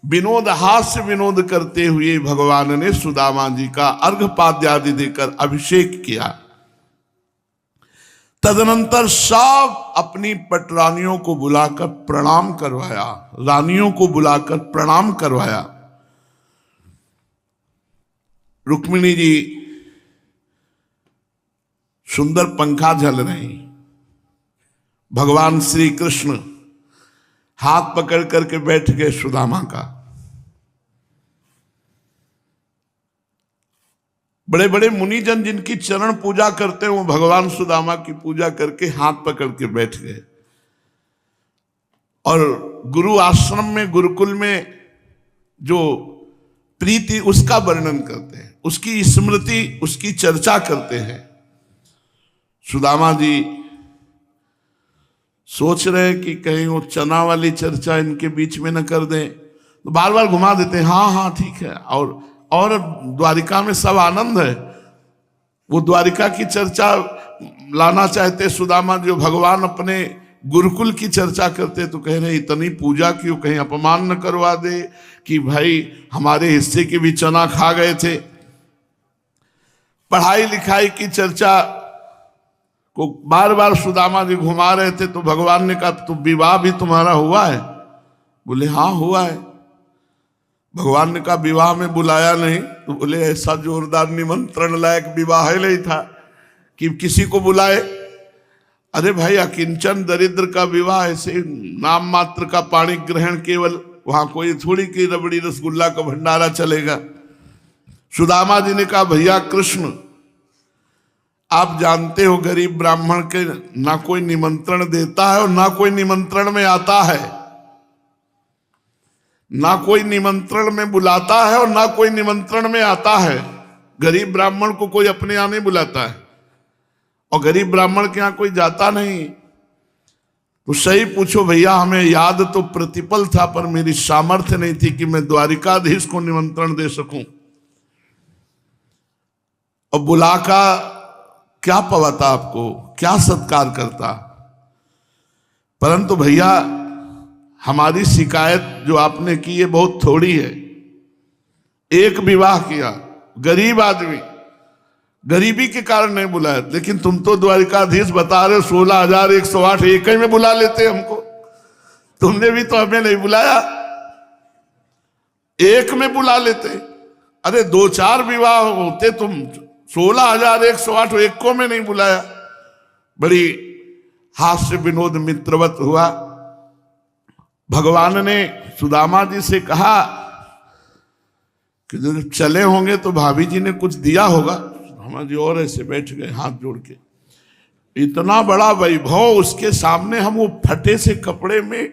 S1: विनोद, हास्य विनोद करते हुए भगवान ने सुदामा जी का अर्घपाद्य आदि देकर अभिषेक किया। तदनंतर सब अपनी पटरानियों को बुलाकर प्रणाम करवाया, रानियों को बुलाकर प्रणाम करवाया। रुक्मिणी जी सुंदर पंखा झल रही, भगवान श्री कृष्ण हाथ पकड़ करके बैठ गए सुदामा का। बड़े बड़े मुनिजन जिनकी चरण पूजा करते हैं, वो भगवान सुदामा की पूजा करके हाथ पकड़ के बैठ गए। और गुरु आश्रम में, गुरुकुल में जो प्रीति, उसका वर्णन करते हैं, उसकी स्मृति, उसकी चर्चा करते हैं। सुदामा जी सोच रहे कि कहीं वो चना वाली चर्चा इनके बीच में न कर दें, तो बार बार घुमा देते हैं, हाँ हाँ ठीक है। और द्वारिका में सब आनंद है, वो द्वारिका की चर्चा लाना चाहते सुदामा, जो भगवान अपने गुरुकुल की चर्चा करते। तो कह रहे इतनी पूजा क्यों, कहीं अपमान न करवा दे कि भाई हमारे हिस्से के भी चना खा गए थे। पढ़ाई लिखाई की चर्चा को बार बार सुदामा जी घुमा रहे थे। तो भगवान ने कहा तो विवाह भी तुम्हारा हुआ है? बोले हाँ हुआ है। भगवान ने कहा विवाह में बुलाया नहीं? तो बोले ऐसा जोरदार निमंत्रण लायक विवाह ही नहीं था कि किसी को बुलाए। अरे भाई अकिंचन दरिद्र का विवाह ऐसे नाम मात्र का पाणी ग्रहण, केवल वहां कोई थोड़ी की रबड़ी रसगुल्ला का भंडारा चलेगा। सुदामा जी ने कहा भैया कृष्ण, आप जानते हो गरीब ब्राह्मण के ना कोई निमंत्रण देता है और ना कोई निमंत्रण में आता है, ना कोई निमंत्रण में बुलाता है और ना कोई निमंत्रण में आता है। गरीब ब्राह्मण को कोई अपने यहाँ नहीं बुलाता है और गरीब ब्राह्मण के यहाँ कोई जाता नहीं। तो सही पूछो भैया, हमें याद तो प्रतिपल था, पर मेरी सामर्थ्य नहीं थी कि मैं द्वारिकाधीश को निमंत्रण दे सकूं। और बुला का क्या पवाता, आपको क्या सत्कार करता। परंतु भैया हमारी शिकायत जो आपने की ये बहुत थोड़ी है। एक विवाह किया, गरीब आदमी, गरीबी के कारण नहीं बुलाया, लेकिन तुम तो द्वारिकाधीश बता रहे हो 16,108, एक ही में बुला लेते हमको। तुमने भी तो हमें नहीं बुलाया, एक में बुला लेते। अरे 2-4 विवाह होते, तुम 16,108 एक को में नहीं बुलाया। बड़ी हास्य विनोद मित्रवत हुआ। भगवान ने सुदामा जी से कहा कि जब चले होंगे तो भाभी जी ने कुछ दिया होगा। सुदामा जी और ऐसे बैठ गए हाथ जोड़ के। इतना बड़ा वैभव उसके सामने हम वो फटे से कपड़े में,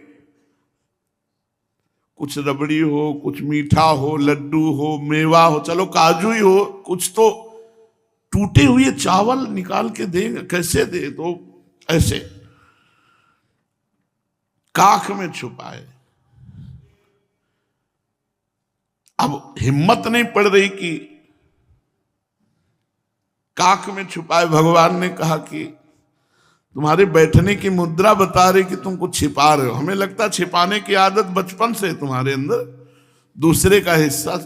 S1: कुछ रबड़ी हो, कुछ मीठा हो, लड्डू हो, मेवा हो, चलो काजू ही हो, कुछ तो टूटे हुए चावल निकाल के देंगे, कैसे दे? तो ऐसे काख में छुपाए। अब हिम्मत नहीं पड़ रही कि काख में छुपाए। भगवान ने कहा कि तुम्हारे बैठने की मुद्रा बता रही कि तुम कुछ छिपा रहे हो। हमें लगता छिपाने की आदत बचपन से तुम्हारे अंदर, दूसरे का हिस्सा।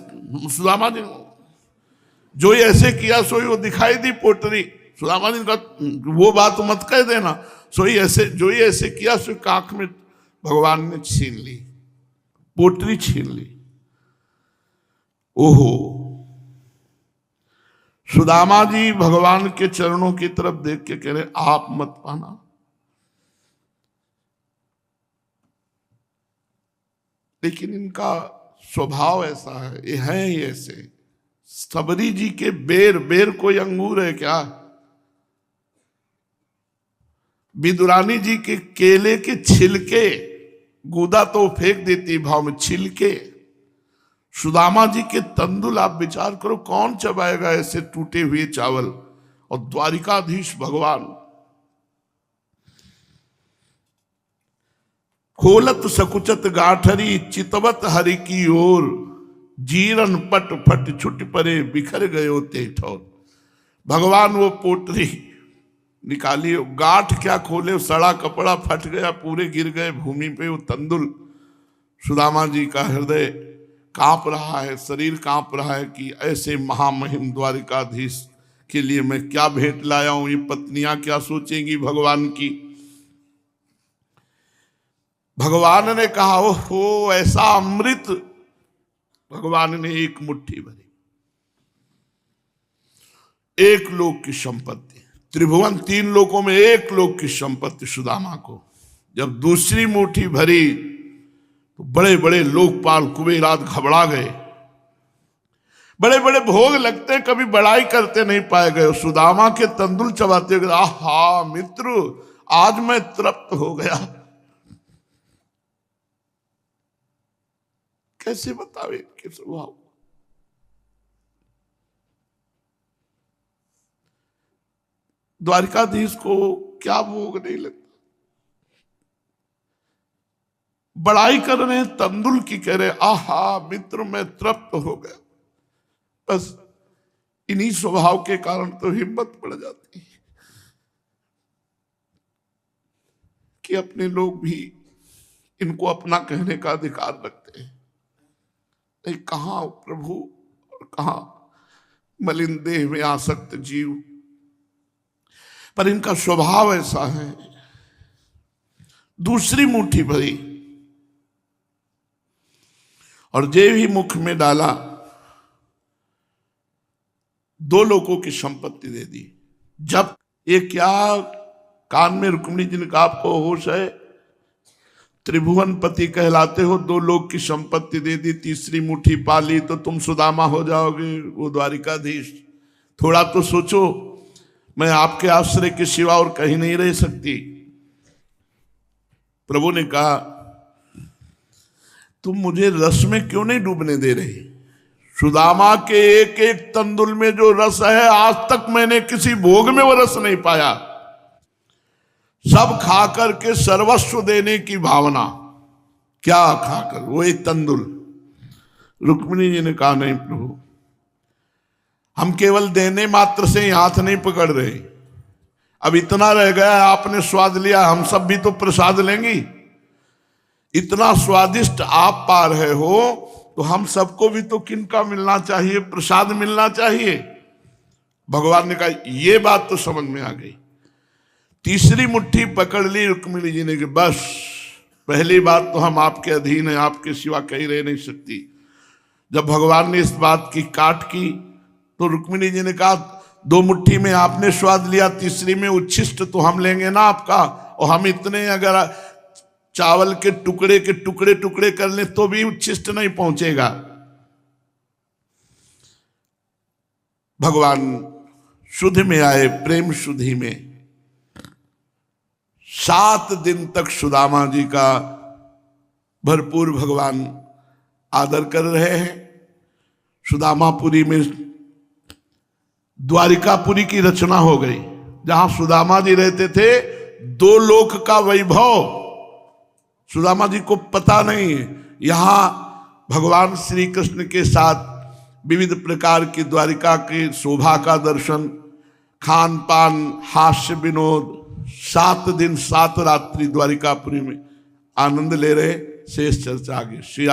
S1: सुदामा जी जो ही ऐसे किया सोई वो दिखाई दी पोटरी। सुदामा जी का वो बात मत कह देना, सोई ऐसे जो ही ऐसे किया सो काख में भगवान ने छीन ली, पोटरी छीन ली। ओहो, सुदामा जी भगवान के चरणों की तरफ देख के कह रहे आप मत पाना। लेकिन इनका स्वभाव ऐसा है, ये है ही ऐसे। सबरी जी के बेर कोई अंगूर है क्या? विदुरानी जी के केले के छिलके, गूदा तो फेंक देती भाव में, छिलके। सुदामा जी के तंदुल, आप विचार करो कौन चबाएगा ऐसे टूटे हुए चावल। और द्वारिकाधीश भगवान खोलत सकुचत गाठरी चितवत हरि की ओर, जीरन पट फट छुट परे बिखर गयो ते ठोर। भगवान वो पोटरी निकाली, गांठ क्या खोले, सड़ा कपड़ा फट गया, पूरे गिर गए भूमि पे वो तंदुल। सुदामा जी का हृदय कांप रहा है, शरीर कांप रहा है कि ऐसे महामहिम द्वारिकाधीश के लिए मैं क्या भेंट लाया हूं, ये पत्नियां क्या सोचेंगी भगवान की। भगवान ने कहा ओहो ऐसा अमृत। भगवान ने एक मुट्ठी भरी, एक लोक की संपत्ति, त्रिभुवन 3 लोकों में एक लोक की संपत्ति सुदामा को। जब दूसरी मुट्ठी भरी तो बड़े बड़े लोकपाल कुबेरात घबरा गए। बड़े बड़े भोग लगते कभी बड़ाई करते नहीं पाए गए। सुदामा के तंदुल चबाते हुए आहा मित्र आज मैं तृप्त हो गया। कैसे बतावे इनके स्वभाव। द्वारिकाधीश को क्या भोग नहीं लगता। बड़ाई कर रहे हैं तंदुल की, कह रहे आहा मित्र मैं तृप्त हो गया। बस इन्हीं स्वभाव के कारण तो हिम्मत पड़ जाती है कि अपने लोग भी इनको अपना कहने का अधिकार रखते हैं। नहीं कहां प्रभु और कहां मलिन देह में आसक्त जीव, पर इनका स्वभाव ऐसा है। दूसरी मुट्ठी भरी और जे भी मुख में डाला, 2 लोगों की संपत्ति दे दी। जब ये क्या कान में रुक्मिणी जी ने कहा आपको होश है, त्रिभुवन पति कहलाते हो, 2 लोग की संपत्ति दे दी, तीसरी मुट्ठी पाली तो तुम सुदामा हो जाओगे, वो द्वारिकाधीश। थोड़ा तो सोचो, मैं आपके आश्रय के सिवा और कहीं नहीं रह सकती। प्रभु ने कहा तुम मुझे रस में क्यों नहीं डूबने दे रहे? सुदामा के एक एक तंदुल में जो रस है, आज तक मैंने किसी भोग में वो रस नहीं पाया। सब खाकर के सर्वस्व देने की भावना। क्या खाकर? वो एक तंदुल। रुक्मिणी जी ने कहा नहीं प्रभु, हम केवल देने मात्र से ही हाथ नहीं पकड़ रहे। अब इतना रह गया, आपने स्वाद लिया, हम सब भी तो प्रसाद लेंगी। इतना स्वादिष्ट आप पा रहे हो तो हम सबको भी तो किनका मिलना चाहिए, प्रसाद मिलना चाहिए। भगवान ने कहा ये बात तो समझ में आ गई। तीसरी मुट्ठी पकड़ ली रुक्मिणी जी ने कि बस पहली बात तो हम आपके अधीन हैं, आपके सिवा कहीं रह नहीं सकती। जब भगवान ने इस बात की काट की तो रुक्मिणी जी ने कहा 2 मुट्ठी में आपने स्वाद लिया, तीसरी में उच्छिष्ट तो हम लेंगे ना आपका। और हम इतने अगर चावल के टुकड़े कर ले तो भी उच्छिष्ट नहीं पहुंचेगा। भगवान शुद्ध में आए, प्रेम शुद्धि में। 7 दिन तक सुदामा जी का भरपूर भगवान आदर कर रहे हैं। सुदामापुरी में द्वारिकापुरी की रचना हो गई, जहां सुदामा जी रहते थे। 2 लोक का वैभव सुदामा जी को पता नहीं है। यहां भगवान श्री कृष्ण के साथ विविध प्रकार की द्वारिका की शोभा का दर्शन, खान पान, हास्य विनोद, 7 दिन 7 रात्रि द्वारिकापुरी में आनंद ले रहे। शेष चर्चा आगे। श्री